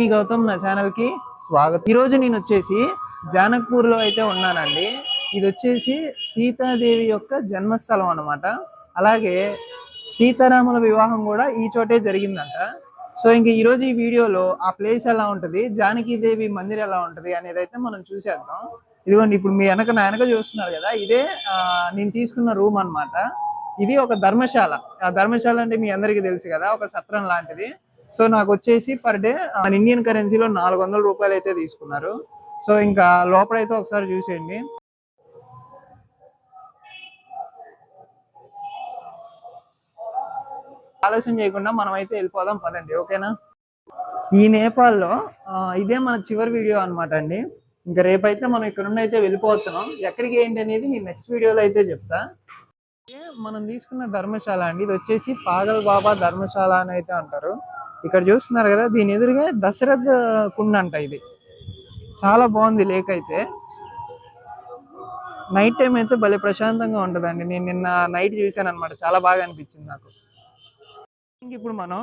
మీ గౌతమ్ నా ఛానల్ కి స్వాగతం. ఈరోజు నేను వచ్చేసి జానక్పూర్ లో అయితే ఉన్నానండి. ఇది వచ్చేసి సీతాదేవి యొక్క జన్మస్థలం అన్నమాట. అలాగే సీతారాముల వివాహం కూడా ఈ చోటే జరిగిందంట. సో ఇంక ఈరోజు ఈ వీడియోలో ఆ ప్లేస్ ఎలా ఉంటుంది, జానకీదేవి మందిర్ ఎలా ఉంటుంది అనేది అయితే మనం చూసేద్దాం. ఇదిగోండి, ఇప్పుడు మీ నా వెనక చూస్తున్నారు కదా, ఇదే నేను తీసుకున్న రూమ్ అన్నమాట. ఇది ఒక ధర్మశాల. ఆ ధర్మశాల అంటే మీ అందరికీ తెలుసు కదా, ఒక సత్రం లాంటిది. సో నాకు వచ్చేసి పర్ డే ఇండియన్ కరెన్సీలో 400 రూపాయలు అయితే తీసుకున్నారు. సో ఇంకా లోపలైతే ఒకసారి చూసేయండి. ఆలస్యం చేయకుండా మనం అయితే వెళ్ళిపోదాం పదండి, ఓకేనా. ఈ నేపాల్లో ఇదే మన చివరి వీడియో అనమాట అండి. ఇంకా రేపైతే మనం ఇక్కడ నుండి అయితే వెళ్ళిపోతున్నాం. ఎక్కడికి ఏంటి అనేది నేను నెక్స్ట్ వీడియోలో అయితే చెప్తా. మనం తీసుకున్న ధర్మశాల అండి, ఇది వచ్చేసి పాగల్ బాబా ధర్మశాల అని అయితే అంటారు. ఇక్కడ చూస్తున్నారు కదా, దీని ఎదురుగా దశరథ్ కుండ అంట. ఇది చాలా బాగుంది లేక్ అయితే. నైట్ టైం అయితే భలే ప్రశాంతంగా ఉంటుందండి. నేను నిన్న నైట్ చూసాను అనమాట, చాలా బాగా అనిపించింది నాకు. ఇప్పుడు మనం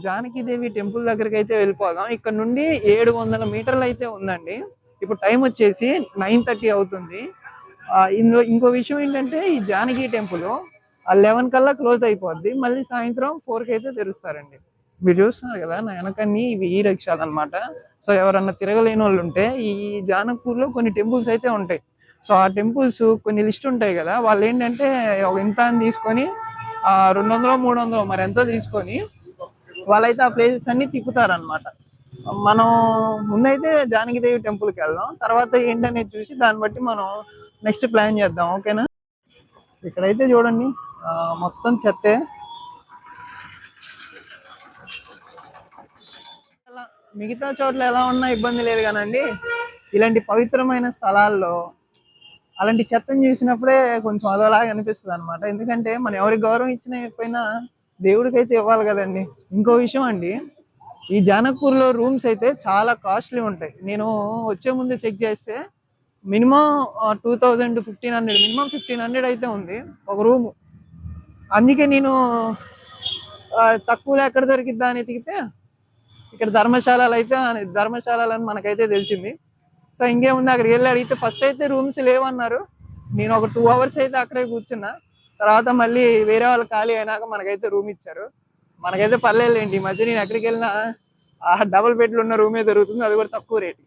జానకీదేవి టెంపుల్ దగ్గరికి అయితే వెళ్ళిపోదాం. ఇక్కడ నుండి 700 మీటర్లు అయితే ఉందండి. ఇప్పుడు టైం వచ్చేసి 9:30 అవుతుంది. ఇందులో ఇంకో విషయం ఏంటంటే, ఈ జానకి టెంపుల్ 11 కల్లా క్లోజ్ అయిపోద్ది. మళ్ళీ సాయంత్రం 4కి అయితే తెరుస్తారండి. మీరు చూస్తున్నారు కదా నా వెనకన్నీ ఇవి ఈ రిక్షాలు అనమాట. సో ఎవరన్నా తిరగలేని వాళ్ళు ఉంటే ఈ జానక్పూర్లో కొన్ని టెంపుల్స్ అయితే ఉంటాయి. సో ఆ టెంపుల్స్ కొన్ని లిస్ట్ ఉంటాయి కదా, వాళ్ళు ఏంటంటే ఒక ఇంత అని తీసుకొని 200 300 మరి ఎంతో తీసుకొని వాళ్ళైతే ఆ ప్లేసెస్ అన్ని తిప్పుతారనమాట. మనం ముందైతే జానకీదేవి టెంపుల్కి వెళ్దాం, తర్వాత ఏంటనేది చూసి దాన్ని బట్టి మనం నెక్స్ట్ ప్లాన్ చేద్దాం, ఓకేనా. ఇక్కడైతే చూడండి మొత్తం చెత్తే. మిగతా చోట్ల ఎలా ఉన్నా ఇబ్బంది లేదు కానండి, ఇలాంటి పవిత్రమైన స్థలాల్లో అలాంటి చెత్తను చూసినప్పుడే కొంచెం అదోలాగా అనిపిస్తుంది అనమాట. ఎందుకంటే మనం ఎవరికి గౌరవం ఇచ్చినా ఇవ్వకపోయినా దేవుడికి అయితే ఇవ్వాలి కదండి. ఇంకో విషయం అండి, ఈ జానక్పూర్లో రూమ్స్ అయితే చాలా కాస్ట్లీ ఉంటాయి. నేను వచ్చే ముందు చెక్ చేస్తే మినిమం 2000 to 1500, మినిమం 1500 అయితే ఉంది ఒక రూము. అందుకే నేను తక్కువలో ఎక్కడ దొరికిద్దా అని ఎతికితే ఇక్కడ ధర్మశాలని మనకైతే తెలిసింది. సో ఇంకేముంది, అక్కడికి వెళ్ళి అడిగితే ఫస్ట్ అయితే రూమ్స్ లేవన్నారు. నేను ఒక 2 hours అయితే అక్కడే కూర్చున్నా. తర్వాత మళ్ళీ వేరే వాళ్ళు ఖాళీ అయినాక మనకైతే రూమ్ ఇచ్చారు. మనకైతే పర్లేదులేండి. ఈ మధ్య నేను ఎక్కడికి వెళ్ళినా డబుల్ బెడ్లు ఉన్న రూమే దొరుకుతుంది, అది కూడా తక్కువ రేటు.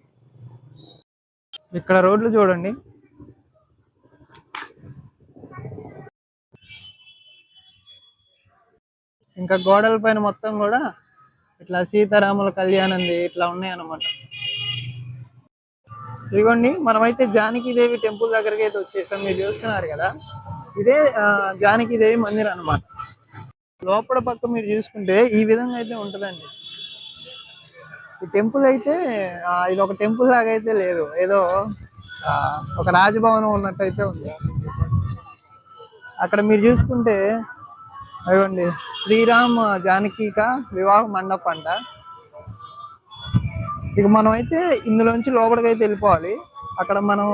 ఇక్కడ రోడ్లు చూడండి, ఇంకా గోడల పైన మొత్తం కూడా ఇట్లా సీతారాముల కళ్యాణంది ఇట్లా ఉన్నాయి అన్నమాట. ఇదిగోండి, మనమైతే జానకీదేవి టెంపుల్ దగ్గరికి అయితే వచ్చేసాం. మీరు చూస్తున్నారు కదా, ఇదే జానకీదేవి మందిర్ అన్నమాట. లోపల పక్క మీరు చూసుకుంటే ఈ విధంగా అయితే ఉంటుందండి. ఈ టెంపుల్ అయితే ఇది ఒక టెంపుల్ లాగా అయితే లేదు, ఏదో ఒక రాజభవనం ఉన్నట్టు అయితే ఉంది. అక్కడ మీరు చూసుకుంటే అదిగోండి, శ్రీరామ్ జానకిక వివాహ మండపం అంట. ఇక మనం అయితే ఇందులోంచి లోపలికి అయితే వెళ్ళిపోవాలి. అక్కడ మనం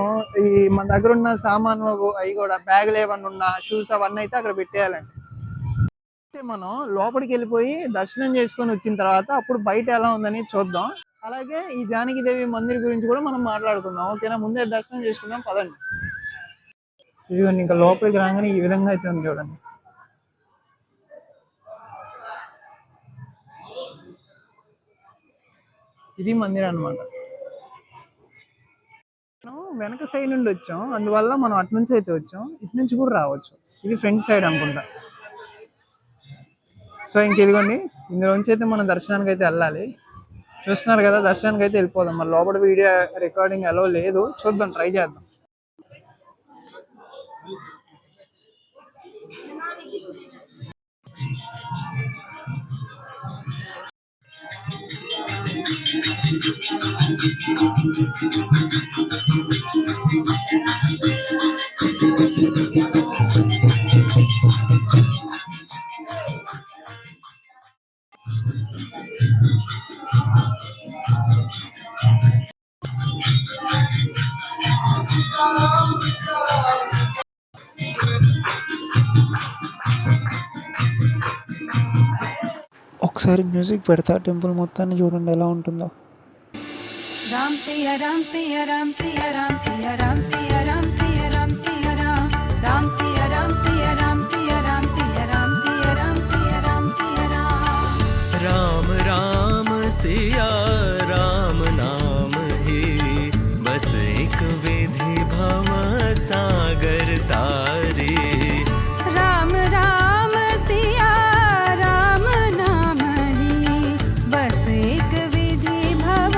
మన దగ్గర ఉన్న సామాన్లు అవి కూడా, బ్యాగులు ఏమన్నా ఉన్న షూస్ అవన్నీ అయితే అక్కడ పెట్టేయాలండి. అయితే మనం లోపలికి వెళ్ళిపోయి దర్శనం చేసుకొని వచ్చిన తర్వాత అప్పుడు బయట ఎలా ఉందని చూద్దాం. అలాగే ఈ జానకీదేవి మందిర్ గురించి కూడా మనం మాట్లాడుకుందాం, ఓకేనా. ముందే దర్శనం చేసుకుందాం పదండి. ఇదిగోండి, ఇంకా లోపలికి రాగానే ఈ విధంగా అయితే ఉంది చూడండి. ఇది మందిర్ అనమాట. మనం వెనక సైడ్ నుండి వచ్చాం, అందువల్ల మనం అటు నుంచి అయితే వచ్చాం. ఇటు నుంచి కూడా రావచ్చు, ఇది ఫ్రంట్ సైడ్ అనుకుంటా. సో ఇంక ఇదిగోండి, ఇందులోంచి అయితే మనం దర్శనానికి అయితే వెళ్ళాలి. చూస్తున్నారు కదా, దర్శనానికి అయితే వెళ్ళిపోదాం. మన లోపల వీడియో రికార్డింగ్ అలో లేదు, చూద్దాం, ట్రై చేద్దాం. ఒకసారి మ్యూజిక్ పెడతా, టెంపుల్ మొత్తాన్ని చూడండి ఎలా ఉంటుందో. राम सिया राम सिया राम सिया राम सिया राम सिया राम सिया राम सिया राम राम सिया राम सिया राम सिया राम सिया राम सिया राम सिया राम सिया राम राम राम सिया राम नाम ही बस एक विधि भव सागर तारी राम राम सिया राम नाम ही बस एक विधि भव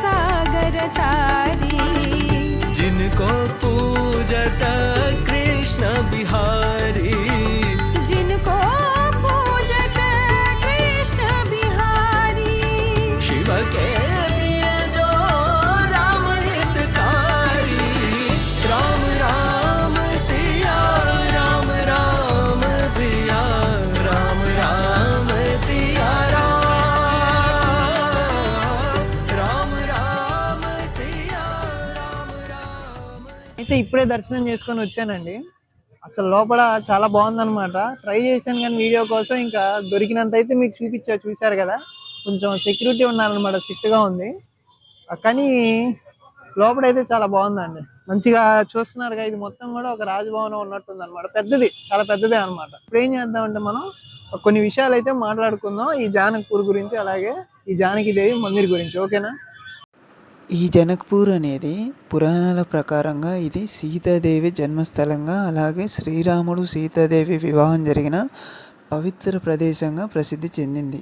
सागर तारी जिनको पूजत कृष्ण बिहारी जिनको पूजत कृष्ण बिहारी शिव के प्रिय जो राम हितकारी राम राम सिया राम राम सिया राम राम सिया राम राम सिया राम అయితే ఇప్పుడే దర్శనం చేసుకొని వచ్చానండి. అసలు లోపల చాలా బాగుందన్నమాట. ట్రై చేశాను కానీ వీడియో కోసం ఇంకా దొరికినంత అయితే మీకు చూశారు కదా. కొంచెం సెక్యూరిటీ ఉన్నారనమాట, స్ట్రిక్ట్‌గా ఉంది. కానీ లోపలైతే చాలా బాగుందండి. మంచిగా చూస్తున్నారుగా, ఇది మొత్తం కూడా ఒక రాజభవనం ఉన్నట్టుందన్నమాట. పెద్దది, చాలా పెద్దదే అన్నమాట. ఇప్పుడు ఏం చేద్దామంటే మనం కొన్ని విషయాలైతే మాట్లాడుకుందాం ఈ జానక్పూర్ గురించి, అలాగే ఈ జానకిదేవి మందిర్ గురించి. ఓకేనా? ఈ జనక్పూర్ అనేది పురాణాల ప్రకారంగా ఇది సీతాదేవి జన్మస్థలంగా, అలాగే శ్రీరాముడు సీతాదేవి వివాహం జరిగిన పవిత్ర ప్రదేశంగా ప్రసిద్ధి చెందింది.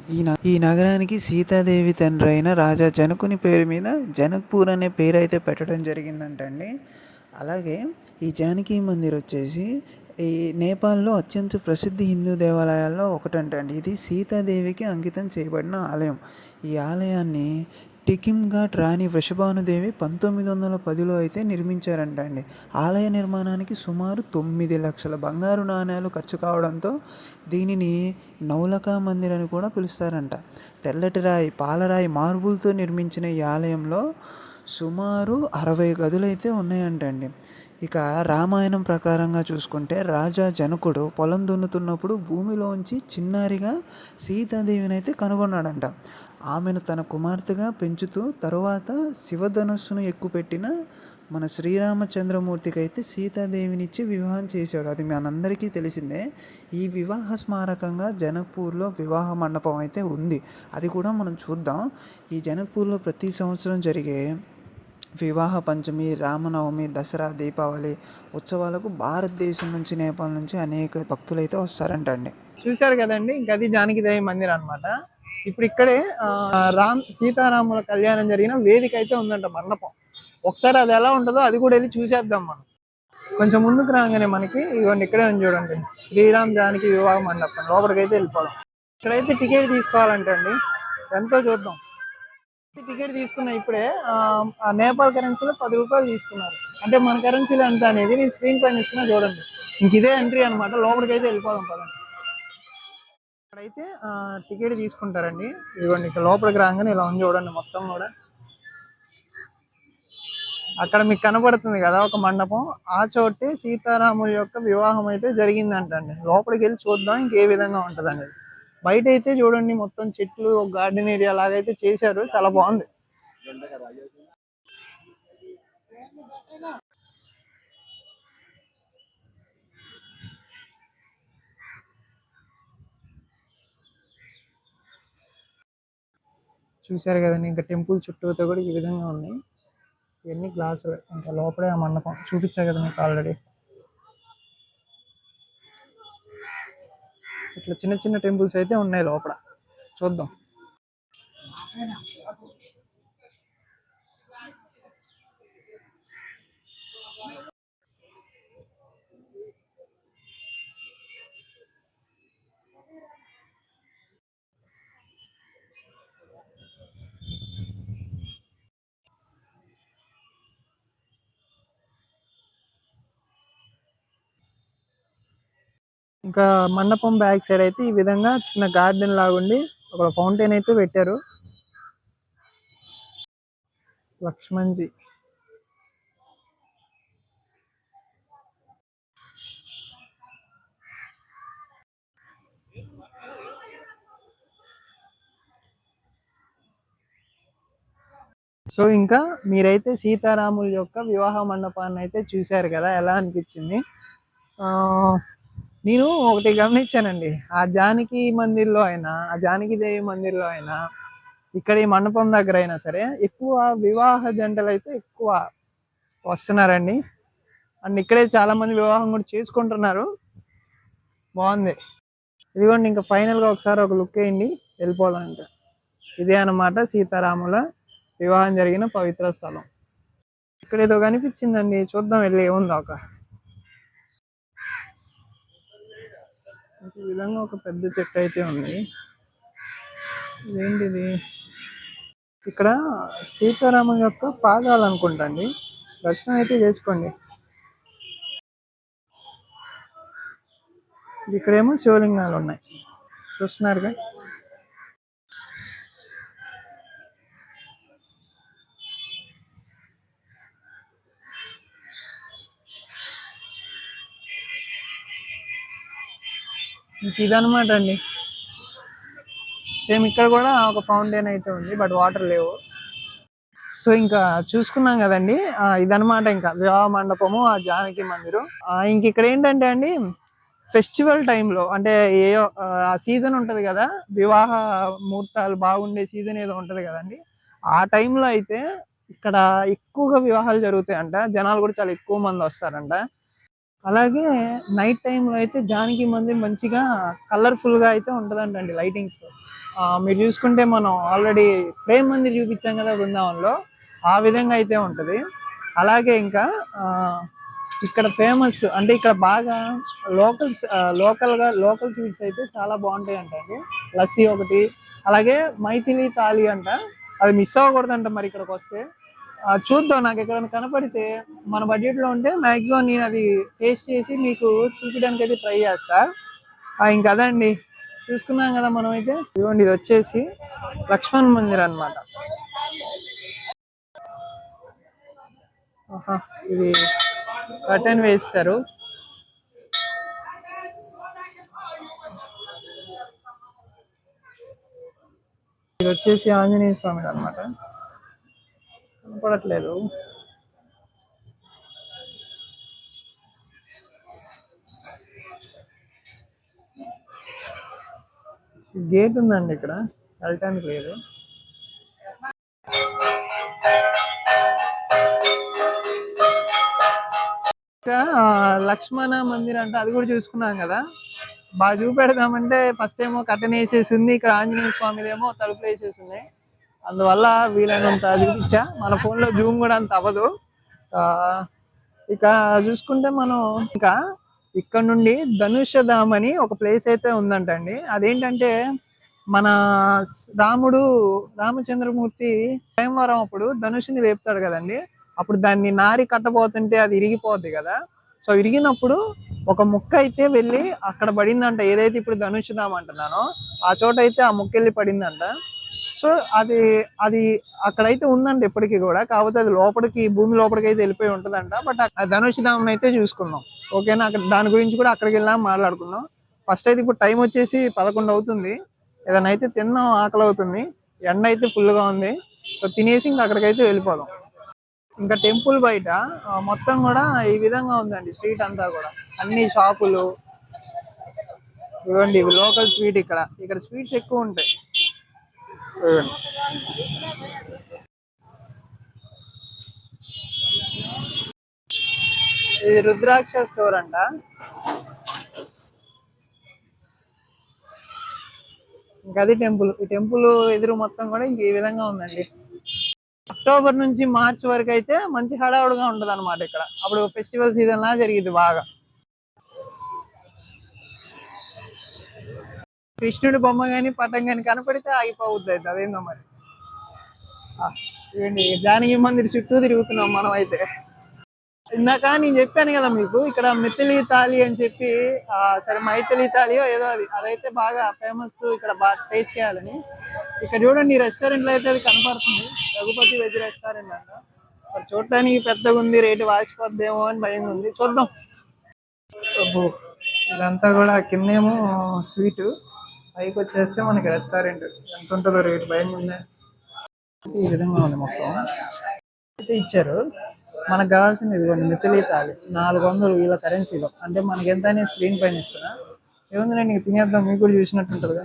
ఈ నగరానికి సీతాదేవి తండ్రి అయిన రాజా జనకుని పేరు మీద జనక్పూర్ అనే పేరు అయితే పెట్టడం జరిగిందంటండి. అలాగే ఈ జానకి మందిర్ వచ్చేసి ఈ నేపాల్లో అత్యంత ప్రసిద్ధి హిందూ దేవాలయాల్లో ఒకటంటండి. ఇది సీతాదేవికి అంకితం చేయబడిన ఆలయం. ఈ ఆలయాన్ని టికిమ్ఘాట్ రాణి వృషభానుదేవి 1910లో అయితే నిర్మించారంట అండి. ఆలయ నిర్మాణానికి సుమారు 9 లక్షల బంగారు నాణేలు ఖర్చు కావడంతో దీనిని నౌలకా మందిర్ అని కూడా పిలుస్తారంట. తెల్లటి రాయి, పాలరాయి, మార్బుల్తో నిర్మించిన ఈ ఆలయంలో సుమారు 60 గదులు అయితే ఉన్నాయంటండి. ఇక రామాయణం ప్రకారంగా చూసుకుంటే రాజా జనకుడు పొలం దున్నుతున్నప్పుడు భూమిలోంచి చిన్నారిగా సీతాదేవిని అయితే కనుగొన్నాడంట. ఆమెను తన కుమార్తెగా పెంచుతూ తరువాత శివధనుస్సును ఎక్కుపెట్టిన మన శ్రీరామచంద్రమూర్తికి అయితే సీతాదేవినిచ్చి వివాహం చేశాడు. అది మనందరికీ తెలిసిందే. ఈ వివాహ స్మారకంగా జనక్పూర్లో వివాహ మండపం అయితే ఉంది. అది కూడా మనం చూద్దాం. ఈ జనక్పూర్లో ప్రతి సంవత్సరం జరిగే వివాహ పంచమి, రామనవమి, దసరా, దీపావళి ఉత్సవాలకు భారతదేశం నుంచి, నేపాల్ నుంచి అనేక భక్తులైతే వస్తారంటండి. చూశారు కదండి, ఇంకా అది జానకిదేవి మందిర్ అన్నమాట. ఇప్పుడు ఇక్కడే సీతారాముల కళ్యాణం జరిగిన వేదిక అయితే ఉందంట, మండపం. ఒకసారి అది ఎలా ఉంటుందో అది కూడా వెళ్ళి చూసేద్దాం మనం. కొంచెం ముందుకు రాగానే మనకి ఇవన్నీ ఇక్కడే ఉంది చూడండి, శ్రీరామ్ జానకి వివాహ మండపం. లోపలికైతే వెళ్ళిపోదాం. ఇక్కడైతే టికెట్ తీసుకోవాలంటే అండి, ఎంతో చూద్దాం. టికెట్ తీసుకున్నా ఇప్పుడే నేపాల్ కరెన్సీలో 10 రూపాయలు తీసుకున్నారు. అంటే మన కరెన్సీలో ఎంత అనేది నేను స్క్రీన్ పైన ఇస్తున్నా చూడండి. ఇంక ఇదే ఎంట్రీ అనమాట. లోపలికైతే వెళ్ళిపోదాం పదండి. ఇక్కడైతే టికెట్ తీసుకుంటారండి. ఇదిగోండి, ఇక్కడ లోపలికి రాగానే ఇలా ఉంది చూడండి మొత్తం కూడా. అక్కడ మీకు కనబడుతుంది కదా ఒక మండపం, ఆ చోటే సీతారాముల యొక్క వివాహం అయితే జరిగిందంటండి. లోపలికి వెళ్ళి చూద్దాం ఇంకే విధంగా ఉంటుంది అనేది. బయట అయితే చూడండి మొత్తం చెట్లు, ఒక గార్డెన్ ఏరియా లాగైతే చేశారు, చాలా బాగుంది. చూశారు కదండి, ఇంకా టెంపుల్ చుట్టూతో కూడా ఈ విధంగా ఉన్నాయి. ఇవన్నీ గ్లాసులు. ఇంకా లోపలే ఆ మండపం చూపించా కదా మీకు ఆల్రెడీ. ఇట్లా చిన్న చిన్న టెంపుల్స్ అయితే ఉన్నాయి లోపల, చూద్దాం. ఇంకా మండపం బ్యాక్ సైడ్ అయితే ఈ విధంగా చిన్న గార్డెన్ లాగుండి ఒక ఫౌంటైన్ అయితే పెట్టారు. లక్ష్మణ్జీ సో ఇంకా మీరైతే సీతారాముల యొక్క వివాహ మండపాన్ని అయితే చూశారు కదా, ఎలా అనిపించింది? ఆ, నేను ఒకటి గమనించానండి. ఆ జానకి మందిర్లో అయినా, ఆ జానకి దేవి మందిర్లో అయినా, ఇక్కడ ఈ మండపం దగ్గర అయినా సరే ఎక్కువ వివాహ జంటలు అయితే ఎక్కువ వస్తున్నారండి. అండ్ ఇక్కడే చాలా మంది వివాహం కూడా చేసుకుంటున్నారు. బాగుంది. ఇదిగోండి, ఇంకా ఫైనల్గా ఒకసారి ఒక లుక్ వేయండి, వెళ్ళిపోదాం ఇంకా. ఇదే అన్నమాట సీతారాముల వివాహం జరిగిన పవిత్ర స్థలం. ఇక్కడ ఏదో కనిపించిందండి, చూద్దాం వెళ్ళి ఏముందో ఒక. ఈ విధంగా ఒక పెద్ద చెట్టు అయితే ఉంది. ఇదేంటిది? ఇక్కడ సీతారాముల యొక్క పాదాలు అనుకుంటా అండి. దర్శనం అయితే చేసుకోండి. ఇక్కడేమో శివలింగాలు ఉన్నాయి, చూస్తున్నారుగా. ఇంక ఇదనమాట అండి. సేమ్ ఇక్కడ కూడా ఒక ఫౌంటైన్ అయితే ఉంది, బట్ వాటర్ లేవు. సో ఇంకా చూసుకున్నాం కదండి. ఇదనమాట ఇంకా వివాహ మండపము, ఆ జానకి మందిరం. ఇంక ఇక్కడ ఏంటంటే అండి, ఫెస్టివల్ టైంలో అంటే ఆ సీజన్ ఉంటుంది కదా, వివాహ ముహూర్తాలు బాగుండే సీజన్ ఏదో ఉంటుంది కదండి, ఆ టైంలో అయితే ఇక్కడ ఎక్కువగా వివాహాలు జరుగుతాయంట. జనాలు కూడా చాలా ఎక్కువ మంది వస్తారంట. అలాగే నైట్ టైంలో అయితే జానకి మందిర్ మంచిగా కలర్ఫుల్గా అయితే ఉంటుందంటండి, లైటింగ్స్. మీరు చూసుకుంటే మనం ఆల్రెడీ ప్రేమ్ మందిర్ చూపించాం కదా బృందావనంలో, ఆ విధంగా అయితే ఉంటుంది. అలాగే ఇంకా ఇక్కడ ఫేమస్ అంటే ఇక్కడ బాగా లోకల్ స్వీట్స్ అయితే చాలా బాగుంటాయి అండి. లస్సీ ఒకటి, అలాగే మైథిలి తాలి అంట, అది మిస్ అవ్వకూడదంట మరి ఇక్కడికి వస్తే. చూద్దాం, నాకు ఎక్కడైనా కనపడితే మన బడ్జెట్లో ఉంటే మ్యాక్సిమం నేను అది టేస్ట్ చేసి మీకు చూపించడానికి అయితే ట్రై చేస్తా. ఇంకా అదండి, చూసుకున్నాం కదా మనం అయితే. ఇదిగోండి, ఇది వచ్చేసి లక్ష్మణ్ మందిర్ అనమాట. ఇది కర్టెన్ వేస్తారు. ఇది వచ్చేసి ఆంజనేయ స్వామి అనమాట. కనపడట్లేదు. గేట్ ఉందండి, ఇక్కడ వెళ్ళటానికి లేదు. ఇంకా లక్ష్మణ మందిర్ అంటే అది కూడా చూసుకున్నాం కదా. బాగా చూపెడదామంటే ఫస్ట్ ఏమో కట్టెన్ వేసేసి ఉంది, ఇక్కడ ఆంజనేయ స్వామిదేమో తలుపులు వేసేసి ఉన్నాయి. అందువల్ల వీలైనంత చూపించా. మన ఫోన్లో జూమ్ కూడా అంత అవ్వదు. ఇక చూసుకుంటే మనం ఇంకా ఇక్కడ నుండి ధనుషధామ్ అని ఒక ప్లేస్ అయితే ఉందంటండి. అదేంటంటే మన రామచంద్రమూర్తి స్వయంవరం అప్పుడు ధనుషుని వేపుతాడు కదండి, అప్పుడు దాన్ని నారి కట్టబోతుంటే అది ఇరిగిపోద్ది కదా. సో ఇరిగినప్పుడు ఒక ముక్క అయితే వెళ్ళి అక్కడ పడిందంట, ఏదైతే ఇప్పుడు ధనుషధామ్ అంటున్నానో ఆ చోట అయితే ఆ ముక్క వెళ్ళి పడిందంట. సో అది అది అక్కడైతే ఉందండి ఇప్పటికీ కూడా, కాకపోతే అది లోపలికి, భూమి లోపలికి అయితే వెళ్ళిపోయి ఉంటుందంట. బట్ ఆ ధనుషధామ్ అయితే చూసుకుందాం, ఓకేనా? అక్కడ దాని గురించి కూడా అక్కడికి వెళ్ళాం, మాట్లాడుకుందాం. ఫస్ట్ అయితే ఇప్పుడు టైం వచ్చేసి 11 అవుతుంది. ఏదైనా అయితే తిన్నాం, ఆకలి అవుతుంది. ఎండ అయితే ఫుల్గా ఉంది. సో తినేసి ఇంకా అక్కడికైతే వెళ్ళిపోదాం. ఇంకా టెంపుల్ బయట మొత్తం కూడా ఈ విధంగా ఉందండి, స్ట్రీట్ అంతా కూడా అన్ని షాపులు. ఇవ్వండి, ఇవి లోకల్ స్వీట్. ఇక్కడ స్వీట్స్ ఎక్కువ ఉంటాయి. ఇది రుద్రాక్ష స్టోర్ అంట. ఇంకా అది టెంపుల్. ఈ టెంపుల్ ఎదురు మొత్తం కూడా ఇంక ఈ విధంగా ఉందండి. అక్టోబర్ నుంచి మార్చ్ వరకు అయితే మంచి హడావుడిగా ఉంటది అనమాట ఇక్కడ. అప్పుడు ఫెస్టివల్ సీజన్ లా జరిగింది బాగా. కృష్ణుడి బొమ్మ కానీ పటం కానీ కనపడితే ఆగిపోవద్దు అయితే, అదేందో మరి. ఏంటి, జానకి మందిర్ చుట్టూ తిరుగుతున్నాం మనం అయితే. ఇందాక నేను చెప్పాను కదా మీకు, ఇక్కడ మిథిలి తాలి అని చెప్పి, సరే మైథిలి తాలియో ఏదో అదైతే బాగా ఫేమస్, ఇక్కడ బాగా టేస్ట్ చేయాలని. ఇక్కడ చూడండి, రెస్టారెంట్లో అయితే అది కనపడుతుంది, రఘుపతి వెజ్ రెస్టారెంట్ అంట. మరి చూడటానికి పెద్దగా ఉంది, రేటు వాసిపోద్దేమో అని భయం ఉంది, చూద్దాం. ఇదంతా కూడా కిందేమో స్వీట్, పైకి వచ్చేస్తే మనకి రెస్టారెంట్. ఎంత ఉంటుందో రేటు భయం ఉంది. ఈ విధంగా ఉంది మొత్తం అయితే ఇచ్చారు. మనకు కావాల్సింది ఇదిగోండి మిథిలీ తాళి 400 వీళ్ళ కరెన్సీలో. అంటే మనకి ఎంత అనేది స్క్రీన్ పైన ఇస్తున్నా. ఏముందిలే నీకు తినేద్దాం, మీకు కూడా చూసినట్టు ఉంటుందిగా.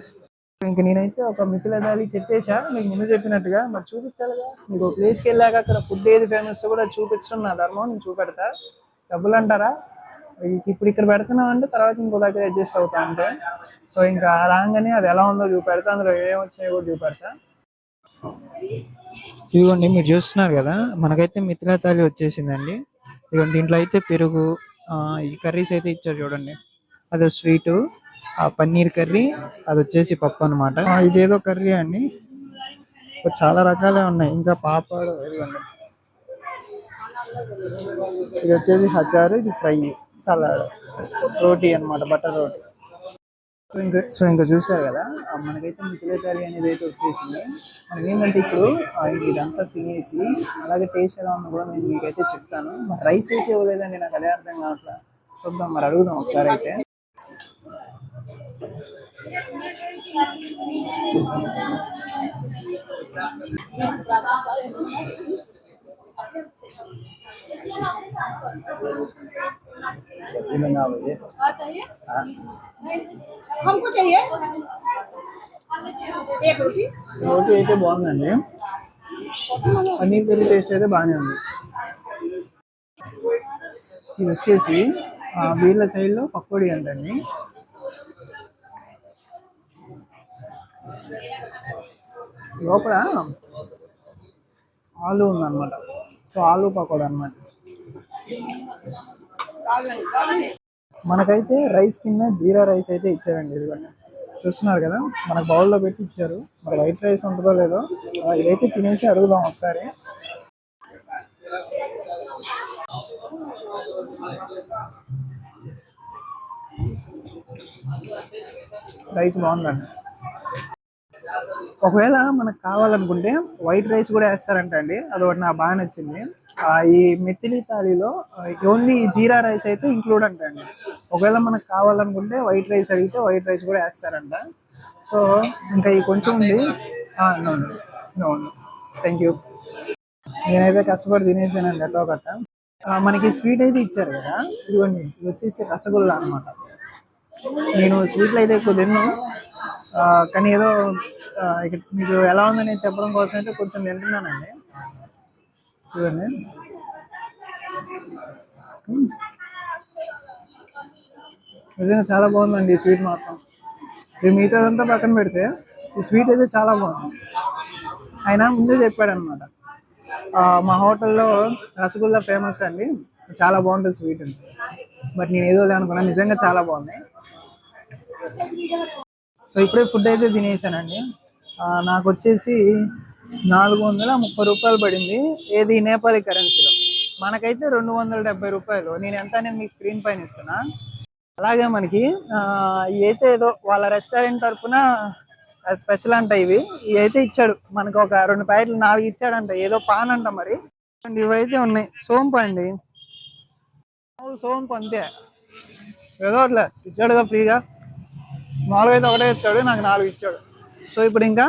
ఇంక నేనైతే ఒక మిథిలీ తాళి చెప్పేశా మీకు ముందు చెప్పినట్టుగా. మరి చూపించాలిగా, మీకు ఒక ప్లేస్కి వెళ్ళాక అక్కడ ఫుడ్ ఏది ఫేమస్ కూడా చూపించడం నా ధర్మం, నేను చూపెడతా. డబ్బులు అంటారా, ఇప్పుడు ఇక్కడ పెడుతున్నాం అంటే తర్వాత ఇంకో దగ్గర అడ్జస్ట్ అవుతా అంటే. సో ఇంకా రాగానే అది ఎలా ఉందో చూపెడతా, అందులో ఏం వచ్చాయో కూడా చూపెడతా. ఇదిగోండి మీరు చూస్తున్నారు కదా, మనకైతే మిథిలా తాళి వచ్చేసిందండి. ఇదిగోండి దీంట్లో అయితే పెరుగు, ఈ కర్రీస్ అయితే ఇచ్చారు చూడండి. అదే స్వీటు, ఆ పన్నీర్ కర్రీ, అది వచ్చేసి పప్పు అనమాట. ఇదేదో కర్రీ అండి, చాలా రకాలే ఉన్నాయి. ఇంకా పాపడ్, ఇదిగోండి ఇది వచ్చేసి హజారు, ఇది ఫ్రై, సలాడ్, రోటీ అనమాట, బటర్ రోటీ. సో ఇంకా చూసారు కదా, మనకైతే మిథిలా తాళి అనేది అయితే వచ్చేసింది. మనకి ఏంటంటే ఇప్పుడు ఇదంతా తినేసి అలాగే టేస్ట్ ఎలా ఉందో కూడా నేను మీకైతే చెప్తాను. మరి రైస్ అయితే ఇవ్వలేదండి, నాకు అదే అర్థం కావట్లేదు. చూద్దాం, మరి అడుగుదాం ఒకసారి అయితే. हमको चाहिए एक रोटी రోటీ అయితే బాగుందండి, పన్నీర్ కర్రీ టేస్ట్ అయితే బాగానే ఉంది. ఇది వచ్చేసి వీళ్ళ సైడ్లో పకోడీ అంటండి. లోపల ఆలు ఉందన్నమాట. సో ఆలు పకోడా అనమాట. మనకైతే రైస్ కింద జీరా రైస్ అయితే ఇచ్చారండి. ఇదిగోండి చూస్తున్నారు కదా, మనకు బౌల్లో పెట్టి ఇచ్చారు. మరి వైట్ రైస్ ఉంటుందో లేదో ఇదైతే తినేసి అడుగుదాం ఒకసారి. రైస్ బాగుందండి. ఒకవేళ మనకు కావాలనుకుంటే వైట్ రైస్ కూడా వేస్తారంట అండి, అదొకటి నాకు బాగా నచ్చింది. ఈ మిథిలీ తాళిలో ఓన్లీ జీరా రైస్ అయితే ఇంక్లూడ్ అంట అండి. ఒకవేళ మనకు కావాలనుకుంటే వైట్ రైస్ అడిగితే వైట్ రైస్ కూడా వేస్తారంట. సో ఇంకా ఈ కొంచెం ఉంది. Thank you. నేనైతే కష్టపడి తినేసానండి ఎట్టో కట్ట. మనకి స్వీట్ అయితే ఇచ్చారు కదా, ఇదిగోండి ఇది వచ్చేసి రసగుల్లా అనమాట. నేను స్వీట్లు అయితే ఎక్కువ తిన్నాను, కానీ ఏదో ఇక్కడ మీకు ఎలా ఉందని చెప్పడం కోసం అయితే కొంచెం తింటున్నానండి. ఇవన్నీ నిజంగా చాలా బాగుందండి ఈ స్వీట్ మాత్రం. ఇది మిగతాదంతా పక్కన పెడితే ఈ స్వీట్ అయితే చాలా బాగుంది. ఆయన ముందే చెప్పాడనమాట, మా హోటల్లో రసగుల్లా ఫేమస్ అండి, చాలా బాగుంటుంది స్వీట్ అండి. బట్ నేను ఏదో అనుకున్నాను, నిజంగా చాలా బాగుంది. సో ఇప్పుడే ఫుడ్ అయితే తినేసానండి. నాకు వచ్చేసి 430 రూపాయలు పడింది, ఏది నేపాలీ కరెన్సీలో. మనకైతే 270 రూపాయలు. నేను ఎంత అనేది మీకు స్క్రీన్ పైన ఇస్తున్నా. అలాగే మనకి ఇవి అయితే ఏదో వాళ్ళ రెస్టారెంట్ తరఫున స్పెషల్ అంట. ఇవి అయితే ఇచ్చాడు మనకు, ఒక 2 ప్యాకెట్లు 4 ఇచ్చాడంట, ఏదో పాన్ అంట మరి. ఇవైతే ఉన్నాయి, సోంపు అండి, సోంపు అంతే, ఏదో అట్లా ఇచ్చాడుగా ఫ్రీగా. 4 అయితే ఒకటే ఇచ్చాడు, నాకు 4 ఇచ్చాడు. సో ఇప్పుడు ఇంకా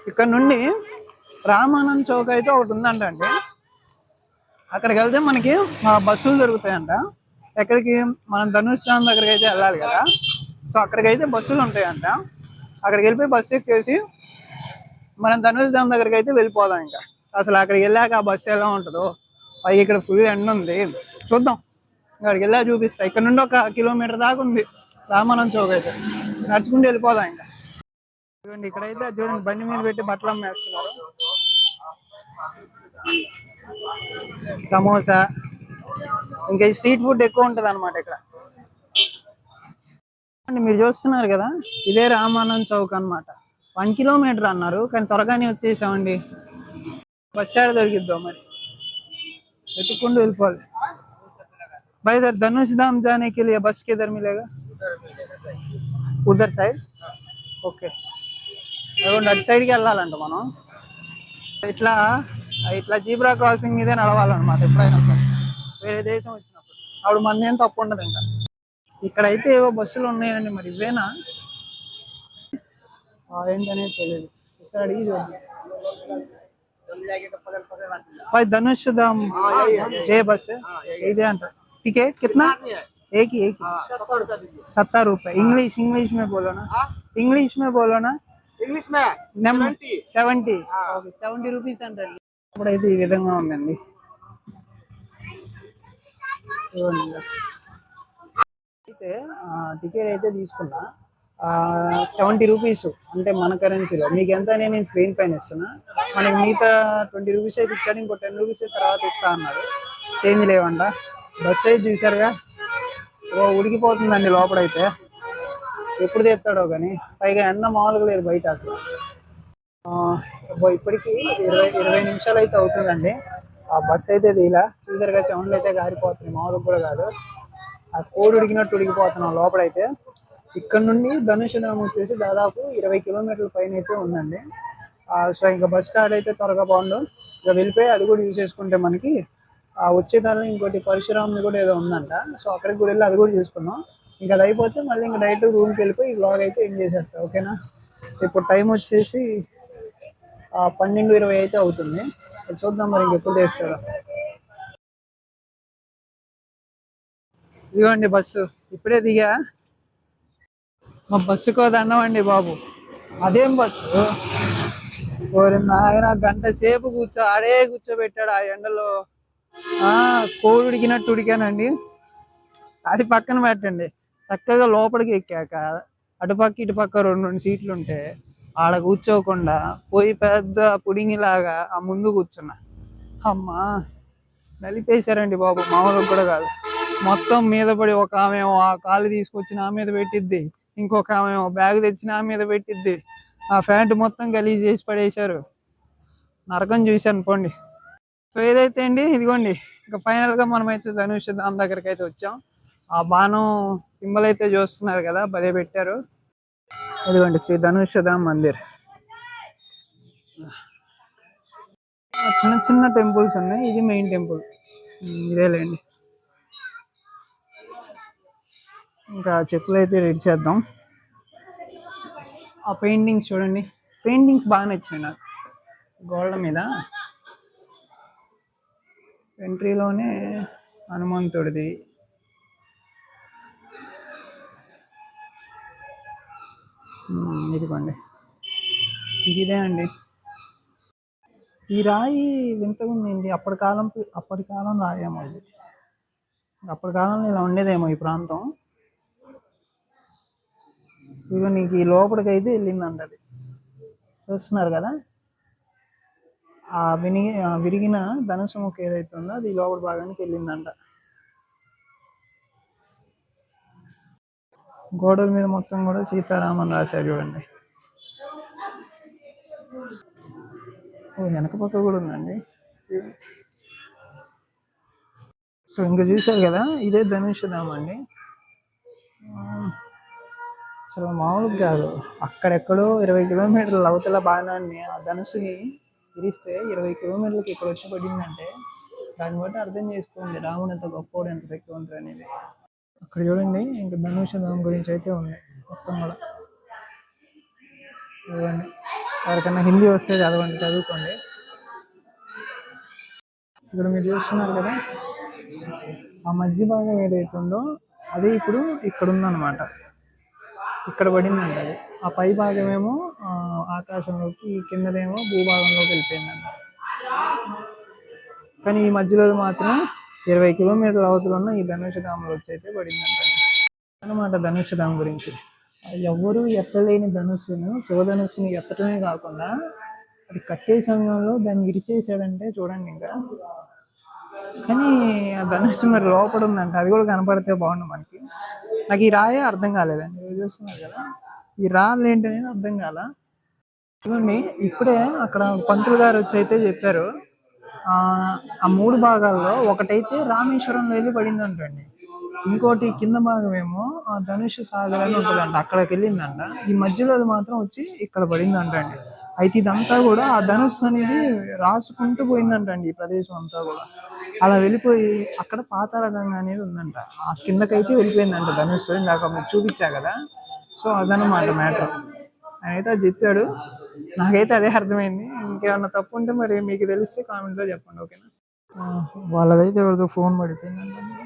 ఇక్కడ నుండి రామానంద్ చౌక్ అయితే ఒకటి ఉందంట అండి. అక్కడికి వెళ్తే మనకి బస్సులు దొరుకుతాయంట. ఎక్కడికి, మనం ధనుష్ధామ్ దగ్గరికి అయితే వెళ్ళాలి కదా. సో అక్కడికైతే బస్సులు ఉంటాయంట. అక్కడికి వెళ్ళిపోయి బస్సు ఎక్కేసి మనం ధనుష్ధామ్ దగ్గరికి అయితే వెళ్ళిపోదాం. ఇంకా అసలు అక్కడికి వెళ్ళాక ఆ బస్సు ఎలా ఉంటుందో, పైకి ఇక్కడ ఫుల్ ఎండ ఉంది, చూద్దాం. అక్కడికి వెళ్ళా చూపిస్తా. ఇక్కడ నుండి 1 కిలోమీటర్ దాకా ఉంది రామానంద్ చౌక్ అయితే, నడుచుకుంటూ వెళ్ళిపోదాం. ఇంకా చూడండి ఇక్కడైతే చూడండి బండి మీద పెట్టి బట్టలు అమ్మేస్తున్నారు. సమోసా, ఇంకా స్ట్రీట్ ఫుడ్ ఎక్కువ ఉంటుంది అనమాట ఇక్కడ. మీరు చూస్తున్నారు కదా, ఇదే రామానంద్ చౌక్ అనమాట. 1 కిలోమీటర్ అన్నారు, కానీ త్వరగానే వచ్చేసామండి. బస్ స్టాండ్ దొరికిద్దాం మరి, వెతుక్కుంటూ వెళ్ళిపోవాలి. भाई इधर धनुष धाम जाने के लिए बस किधर मिलेगा? उधर साइड, ఓకే. అటు సైడ్కి వెళ్ళాలంట మనం. ఇట్లా ఇట్లా జీబ్రా క్రాసింగ్ మీదే నడవాలన్నమాట ఎప్పుడైనా సరే, వేరే దేశం వచ్చినప్పుడు. అప్పుడు మన ఏం తప్పు ఉండదు. ఇంకా ఇక్కడైతే ఏవో బస్సులు ఉన్నాయండి, మరి ఇవేనా ఏంటనేది తెలియదు. ఇక్కడ అడిగి చూద్దాం. भाई धनुष धाम ये बस है इधे अंट ठीक है कितना एक ही 70 रुपए इंग्लिश इंग्लिश में बोलो ना इंग्लिश में बोलो ना ఇంగ్లీష్ మే 70 ఓకే 70 రూపీస్ అంటండి ఇప్పుడైతే ఈ విధంగా ఉందండి చూడండి. అయితే టికెట్ అయితే తీసుకున్నా 70 రూపీస్ అంటే మన కరెన్సీలో మీకు ఎంత అని నేను స్క్రీన్ పైన ఇస్తున్నా మనకి మిగతా 20 రూపీస్ అయితే ఇచ్చాడు ఇంకో 10 రూపీస్ తర్వాత ఇస్తా అన్నాడు చేంజ్ లేవంట బస్ అయితే చూసారుగా ఉడికిపోతుందండి లోపలైతే ఎప్పుడు తెస్తాడో కానీ పైగా ఎండ మామూలుగా లేదు బయట అసలు ఇప్పటికి 20 నిమిషాలు అయితే అవుతుందండి ఆ బస్ అయితే ఇలా చూసారుగా చెవులు అయితే గారిపోతుంది మామూలుగా కూడా కాదు ఆ కోడి ఉడికినట్టు ఉడికిపోతున్నాం లోపలైతే ఇక్కడ నుండి ధనుషధామ్ వచ్చేసి దాదాపు 20 కిలోమీటర్ల పైన అయితే ఉందండి సో ఇంకా బస్ స్టార్ట్ అయితే త్వరగా బాగుండు ఇక వెళ్ళిపోయి అది కూడా యూజ్ చేసుకుంటే మనకి వచ్చే దానిలో ఇంకోటి పరశురామ్ని కూడా ఏదో ఉందంట సో అక్కడికి కూడా వెళ్ళి అది కూడా చూసుకున్నాం ఇంకా అది అయిపోతే మళ్ళీ ఇంకా డైరెక్ట్ రూమ్కి వెళ్ళిపోయి ఈ వ్లాగ్ అయితే ఎండ్ చేసేస్తా ఓకేనా ఇప్పుడు టైం వచ్చేసి 12:20 అయితే అవుతుంది చూద్దాం మరి ఇంకెప్పుడు తెస్తాడో ఇదిగోండి బస్సు ఇప్పుడే దిగా మా బస్సుకో దండం అండి బాబు అదేం బస్సు నాయన గంట సేపు ఆడే కూర్చోబెట్టాడు ఆ ఎండలో కోడి ఉడికినట్టు ఉడికానండి అది పక్కన పెట్టండి చక్కగా లోపలికి ఎక్కాక అటుపక్క ఇటుపక్క రెండు సీట్లు ఉంటే ఆడ కూర్చోకుండా పోయి పెద్ద పుడింగిలాగా ఆ ముందు కూర్చున్నా అమ్మా నలిపేశారండి బాబు మామూలుగా కూడా కాదు మొత్తం మీద పడి ఒక ఆమె ఆ కాలు తీసుకొచ్చి నా మీద పెట్టిద్ది ఇంకొక ఆమె బ్యాగ్ తెచ్చి నా మీద పెట్టిద్ది ఆ ప్యాంటు మొత్తం గలీజ్ చేసి పడేశారు నరకం చూశాను పోండి సో ఏదైతే అండి ఇదిగోండి ఇంకా ఫైనల్గా మనమైతే ధనుష్ ధామ్ దగ్గరికి అయితే వచ్చాం ఆ బాణం సింబల్ అయితే చూస్తున్నారు కదా భలే పెట్టారు ఇదిగోండి శ్రీ ధనుష్ ధామ్ మందిర్ చిన్న చిన్న టెంపుల్స్ ఉన్నాయి ఇది మెయిన్ టెంపుల్ ఇదేలేండి ఇంకా చెప్పులు అయితే రెడీ చేద్దాం ఆ పెయింటింగ్స్ చూడండి పెయింటింగ్స్ బాగా నచ్చినాయి నాకు గోడల మీద ఎంట్రీలోనే హనుమంతుడిది ఇదిగోండి ఇదే అండి ఈ రాయి వింతగా ఉందండి అప్పటి కాలం రాయేమో ఇది అప్పటి కాలంలో ఇలా ఉండేదేమో ఈ ప్రాంతం ఇదిగో నీకు ఈ లోపలికి అయితే వెళ్ళిందంట అది చూస్తున్నారు కదా ఆ విరిగిన ధనుసు ముక్క ఏదైతే ఉందో అది లోపల భాగానికి వెళ్ళిందంట గోడల మీద మొత్తం కూడా సీతారామన్ రాశారు చూడండి వెనక పక్క కూడా ఉందండి సో ఇంకా చూసారు కదా ఇదే ధనుష్ ధామ్ అండి అసలు మామూలుగా కాదు అక్కడెక్కడో 20 కిలోమీటర్ల అవతల బాణాన్ని ఆ ధనుసుని విరిస్తే 20 కిలోమీటర్లకి ఇక్కడ వచ్చి పడిందంటే దాన్ని బట్టి అర్థం చేసుకోండి రాముడు ఎంత గొప్పవాడు ఎంత శక్తివంతుడు అనేది అక్కడ చూడండి ఇంకా ధనుష్ ధామ్ గురించి అయితే ఉంది మొత్తం కూడా చూడండి ఎవరికన్నా హిందీ వస్తే చదువుకోండి ఇక్కడ మీరు చూస్తున్నారు కదా ఆ మధ్య భాగం ఏదైతే ఉందో అది ఇప్పుడు ఇక్కడ ఉందన్నమాట ఇక్కడ పడిందంట అది ఆ పై భాగమేమో ఆకాశంలోకి కిందనేమో భూభాగంలోకి వెళ్ళిపోయిందంట కానీ ఈ మధ్యలో మాత్రం 20 కిలోమీటర్ల అవతల ఉన్న ఈ ధనుష్ ధామ్లో వచ్చి అయితే పడిందంట అనమాట ధనుష్ ధామ్ గురించి ఎవరు ఎత్తలేని ధనుస్సును శివధనుస్సుని ఎత్తటమే కాకుండా అది కట్టే సమయంలో దాన్ని విరిచేసాడంటే చూడండి ఇంకా కానీ ఆ ధనుస్సు మరి లోపల ఉందంట అది కూడా కనపడితే బాగుండు మనకి నాకు ఈ రాయే అర్థం కాలేదండి చూస్తున్నారు కదా ఈ రాళ్ళు ఏంటనేది అర్థం కాల చూడండి ఇప్పుడే అక్కడ పంతులు గారు వచ్చి అయితే చెప్పారు ఆ 3 భాగాల్లో ఒకటైతే రామేశ్వరంలో వెళ్ళి పడిందంటండి ఇంకోటి కింద భాగం ఏమో ఆ ధనుష్ సాగర్ అని ఉంటుందంట అక్కడికి వెళ్ళిందంట ఈ మధ్యలో అది మాత్రం వచ్చి ఇక్కడ పడిందంటండి అయితే ఇదంతా కూడా ఆ ధనుష్ అనేది రాసుకుంటూ పోయిందంటండి ఈ ప్రదేశం అంతా కూడా అలా వెళ్ళిపోయి అక్కడ పాతాళ గంగ అనేది ఉందంట ఆ కిందకైతే వెళ్ళిపోయిందంట ధనుష్ ఇందాక మీకు చూపించా కదా సో అదనమాట మ్యాటర్ ఆయన అయితే అది చెప్పాడు నాకైతే అదే అర్థమైంది. ఇంకేమన్నా తప్పు ఉంటే మరి మీకు తెలిస్తే కామెంట్లో చెప్పండి. ఓకేనా? వాళ్ళదైతే ఎవరిదో ఫోన్ పడిపోయిందండి అందులో.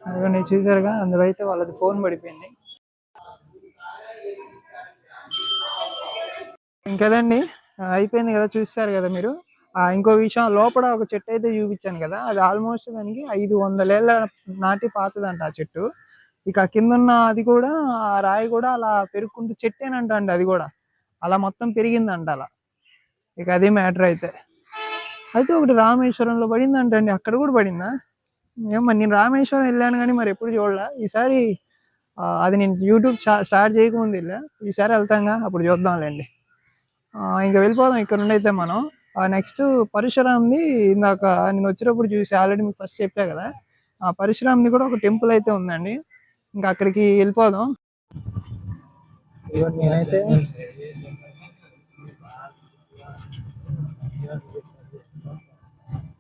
అదిగోండి చూసారుగా, అందులో అయితే వాళ్ళది ఫోన్ పడిపోయింది. ఇంకదండి, అయిపోయింది కదా, చూస్తారు కదా మీరు. ఇంకో విషయం, లోపల ఒక చెట్టు అయితే చూపించాను కదా, అది ఆల్మోస్ట్ దానికి 500 ఏళ్ళ నాటి పాతదంట ఆ చెట్టు. ఇక కిందున్న అది కూడా, ఆ రాయి కూడా అలా పెరుక్కుంటూ చెట్టేనంట అండి, అది కూడా అలా మొత్తం పెరిగిందంట అలా. ఇక అది మ్యాటర్ అయితే. అయితే ఒకటి రామేశ్వరంలో పడిందంట అండి, అక్కడ కూడా పడిందా ఏమో. నేను రామేశ్వరం వెళ్ళాను కానీ మరి ఎప్పుడు చూడలే. ఈసారి అది నేను యూట్యూబ్ స్టార్ట్ చేయకముందు వెళ్ళా. ఈసారి వెళ్తాంగా, అప్పుడు చూద్దాంలేండి. ఇంకా వెళ్ళిపోదాం ఇక్కడ నుండి అయితే మనం. నెక్స్ట్ పరశురామ్ది ఇందాక నేను వచ్చినప్పుడు చూసి ఆల్రెడీ మీకు ఫస్ట్ చెప్పా కదా, ఆ పరశురామ్ది కూడా ఒక టెంపుల్ అయితే ఉందండి. ఇంకా అక్కడికి వెళ్ళిపోదాం. ఇదిగోండి నేనైతే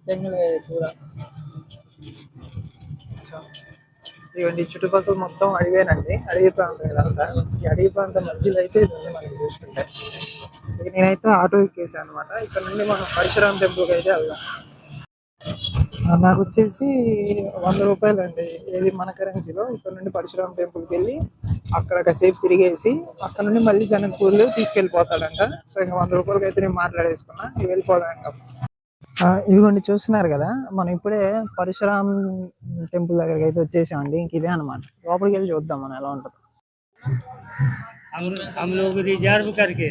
జంగల్ పూరా. ఇవన్నీ చుట్టుపక్కల మొత్తం అడివేనండి, అడవి ప్రాంతం ఇదంతా. ఈ అడవి ప్రాంతం మధ్యలో అయితే ఇది ఉంది మనకి చూసుకుంటే. ఇక నేనైతే ఆటో ఎక్కేసాను అనమాట. ఇక్కడ నుండి మనం పరశురామ్ టెంపుల్కి అయితే వెళ్దాం. నాకు వచ్చేసి 100 రూపాయలు అండి, ఏది మన కరెన్సీలో. ఇక్కడ నుండి పరశురామ్ టెంపుల్కి వెళ్ళి అక్కడ కాసేపు తిరిగేసి అక్కడ నుండి మళ్ళీ జనకపూర్లో తీసుకెళ్ళిపోతాడంట. సో ఇంకా 100 రూపాయలకి అయితే నేను మాట్లాడేసుకున్నా. ఇక వెళ్ళిపోదాం ఇంకా. ఇదిగోండి చూస్తున్నారు కదా, మనం ఇప్పుడే పరశురామ్ టెంపుల్ దగ్గరికి అయితే వచ్చేసామండి. ఇంక ఇదే అనమాట, లోపలికి వెళ్ళి చూద్దాం మనం ఎలా ఉంటుందో. हम लोग रिजर्व करके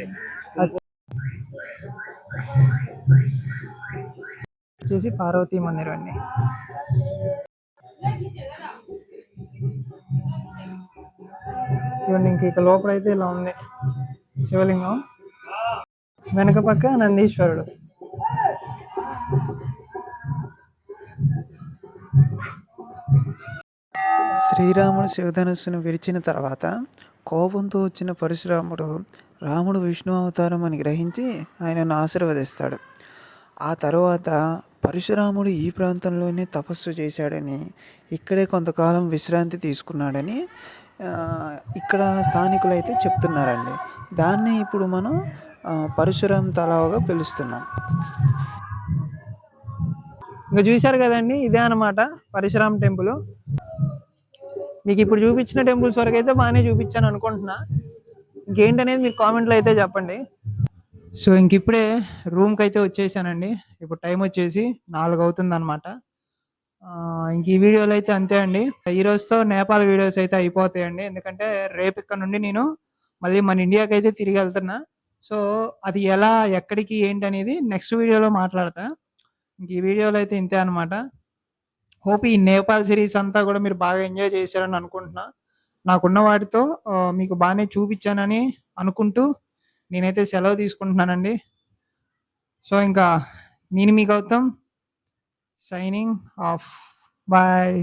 వచ్చేసి పార్వతీ మందిరం అండి. ఇవన్నీ ఇంక ఇక లోపలైతే ఇలా ఉంది శివలింగం, వెనక పక్క నందీశ్వరుడు. శ్రీరాముడు శివధనుస్సును విరిచిన తర్వాత కోపంతో వచ్చిన పరశురాముడు రాముడు విష్ణు అవతారం అని గ్రహించి ఆయనను ఆశీర్వదిస్తాడు. ఆ తర్వాత పరశురాముడు ఈ ప్రాంతంలోనే తపస్సు చేశాడని, ఇక్కడే కొంతకాలం విశ్రాంతి తీసుకున్నాడని ఇక్కడ స్థానికులు అయితే చెప్తున్నారండి. దాన్ని ఇప్పుడు మనం పరశురాం తలావగా పిలుస్తున్నాం. ఇంకా చూశారు కదండి, ఇదే అనమాట పరశురామ్ టెంపుల్. మీకు ఇప్పుడు చూపించిన టెంపుల్స్ వరకు అయితే బాగానే చూపించాను అనుకుంటున్నా. ఇంకేంటనేది మీరు కామెంట్లో అయితే చెప్పండి. సో ఇంక ఇప్పుడే రూమ్కి అయితే వచ్చేసానండి. ఇప్పుడు టైం వచ్చేసి 4 అవుతుంది అనమాట. ఇంక ఈ వీడియోలో అయితే అంతే అండి. ఈ రోజుతో నేపాల్ వీడియోస్ అయితే అయిపోతాయండి, ఎందుకంటే రేపు ఇక్కడ నుండి నేను మళ్ళీ మన ఇండియాకి అయితే తిరిగి వెళ్తున్నా. సో అది ఎలా, ఎక్కడికి, ఏంటి అనేది నెక్స్ట్ వీడియోలో మాట్లాడతా. ఇంక ఈ వీడియోలో అయితే ఇంతే అనమాట. హోప్ ఈ నేపాల్ సిరీస్ అంతా కూడా మీరు బాగా ఎంజాయ్ చేశారని అనుకుంటున్నా. నాకున్న వాటితో మీకు బాగానే చూపించానని అనుకుంటూ నేనైతే సెలవు తీసుకుంటున్నానండి. సో ఇంకా నేను మీ గౌతమ్, సైనింగ్ ఆఫ్. బాయ్.